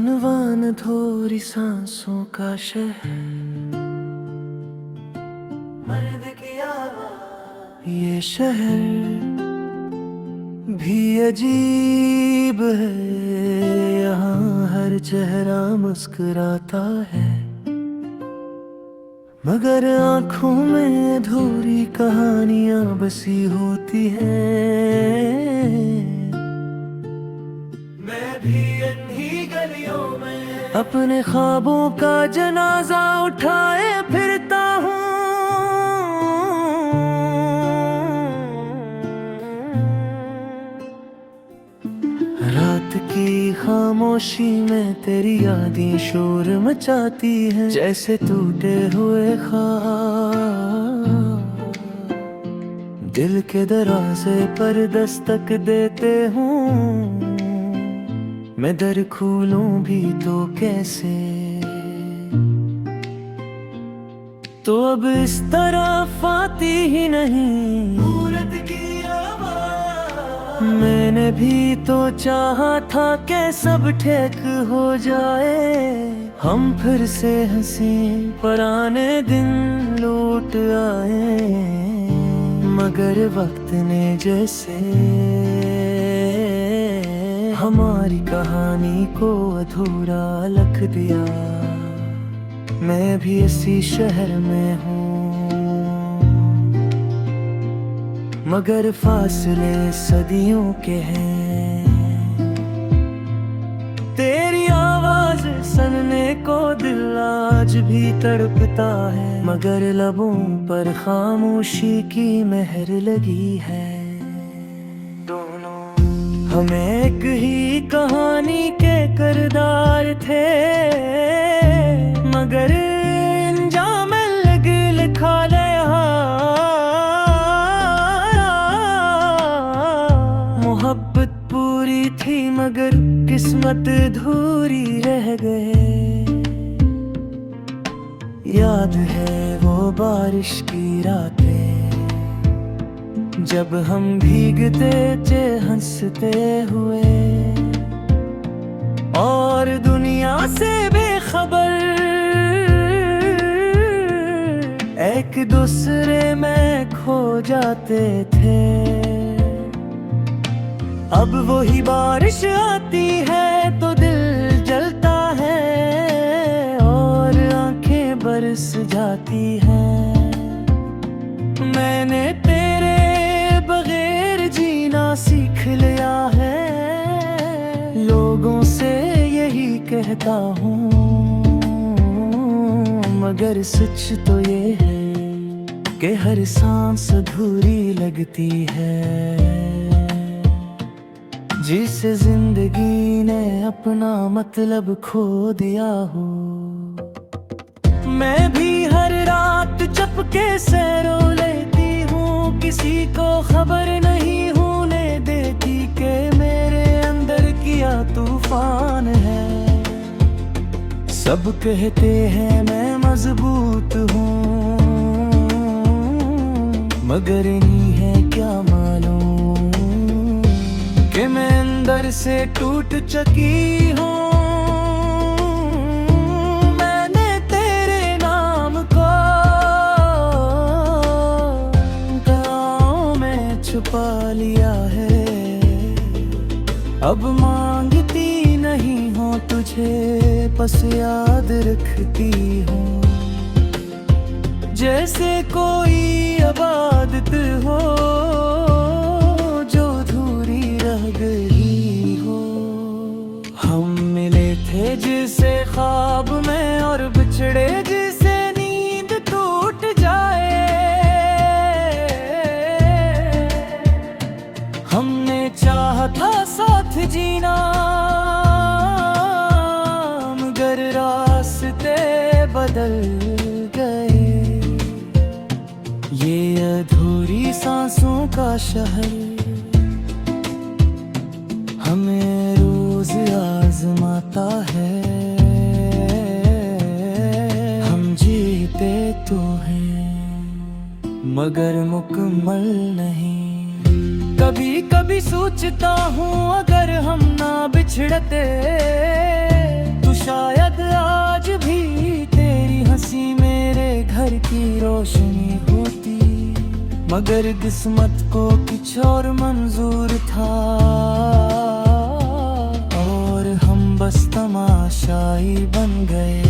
सुनवान थोड़ी सांसों का शहर, मर्द की आवाज़। ये शहर भी अजीब है, यहाँ हर चेहरा मुस्कुराता है, मगर आंखों में अधूरी कहानियां बसी होती हैं। मैं भी इन्हीं गलियों में अपने ख्वाबों का जनाजा उठाए फिरता हूँ। रात की खामोशी में तेरी यादें शोर मचाती हैं, जैसे टूटे हुए ख्वाब दिल के दरवाजे पर दस्तक देते हूँ। मैं दर खोलूं भी तो कैसे, तो अब इस तरफ आती ही नहीं मूरत की आवाज़। मैंने भी तो चाहा था कि सब ठीक हो जाए, हम फिर से हंसी पुराने दिन लौट आए, मगर वक्त ने जैसे हमारी कहानी को अधूरा लिख दिया। मैं भी इसी शहर में हूँ, मगर फासले सदियों के हैं। तेरी आवाज सुनने को दिल आज भी तड़पता है, मगर लबों पर खामोशी की मेहर लगी है। दोनों हम एक ही कहानी के किरदार थे, मगर अंजाम अलग लिखा लिया। मोहब्बत पूरी थी मगर किस्मत अधूरी रह गए। याद है वो बारिश की रातें, जब हम भीगते थे हंसते हुए, और दुनिया से बेखबर एक दूसरे में खो जाते थे। अब वही बारिश आती है तो दिल जलता है, और आंखें बरस जाती हैं। मैंने तेरे बगैर जीना सीख लिया है, लोगों से यही कहता हूँ, मगर सच तो ये है कि हर सांस अधूरी लगती है, जिसे जिंदगी ने अपना मतलब खो दिया हो। मैं भी हर रात चपके से रो लेती हूँ, किसी को खबर नहीं होने देती कि मेरे अंदर किया तूफान है। सब कहते हैं मैं मजबूत हूँ, मगर नहीं है क्या मालूम कि मैं अंदर से टूट चुकी हूँ। मैंने तेरे नाम को गाँव में छुपा लिया है, अब मांगती नहीं हो तुझे, बस याद रखती हूँ। जैसे कोई इबादत हो जो अधूरी रह गई हो। हम मिले थे जिसे ख्वाब में, और बिछड़े जिसे नींद टूट जाए। हमने चाहा था साथ जीना, मगर रास्ते बदल गए। ये अधूरी सांसों का शहर हमें रोज आजमाता है। हम जीते तो हैं मगर मुकम्मल नहीं। कभी कभी सोचता हूँ अगर हम ना बिछड़ते की रोशनी होती, मगर किस्मत को कुछ और मंजूर था, और हम बस तमाशाई बन गए।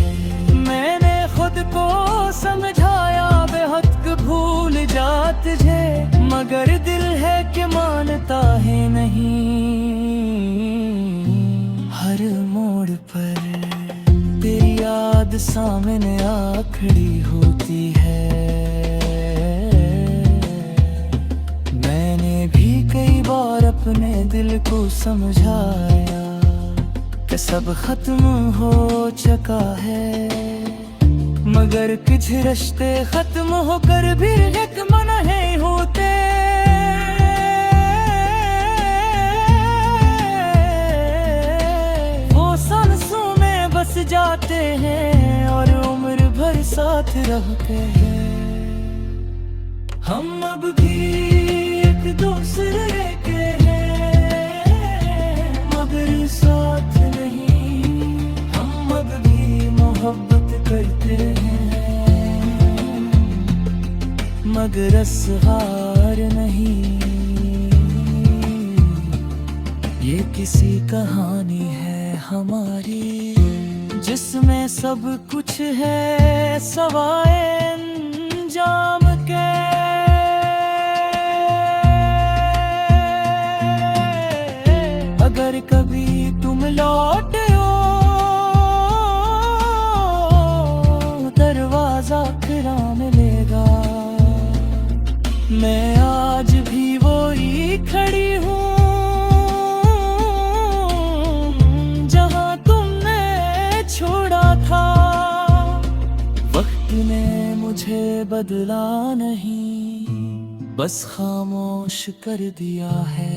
मैंने खुद को समझाया बेहद भूल जा तुझे, मगर दिल है कि मानता है नहीं। हर मोड़ पर तेरी याद सामने आ खड़ी होती है। मैंने भी कई बार अपने दिल को समझाया कि सब खत्म हो चुका है, मगर कुछ रिश्ते खत्म होकर भी एक मन नहीं होते। वो सांसों में बस जाते हैं और उम्र भर साथ रहते हैं। हम अब भी एक दूसरे के हैं, मगर साथ नहीं। हम अब भी मोहब्बत करते हैं, मगर असहार नहीं। ये किसी कहानी है हमारी, जिसमें सब कुछ है सवाए अंजाम के। अगर कभी तुम लौटे हो, दरवाजा खुला मिलेगा। मैं आज भी वही खड़ी हूँ, जहाँ तुमने छोड़ा था। वक्त ने मुझे बदला नहीं, बस खामोश कर दिया है।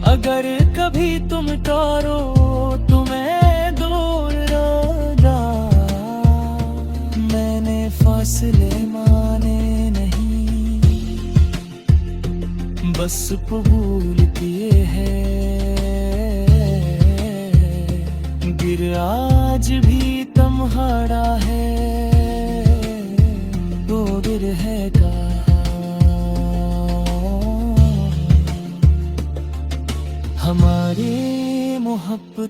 अगर कभी तुम टारो तो मैं दूर रहा, मैंने फासले माने नहीं, बस कबूल किए हैं। गिर आज भी तुम्हारा है, तो गिर है का हमारी मोहब्बत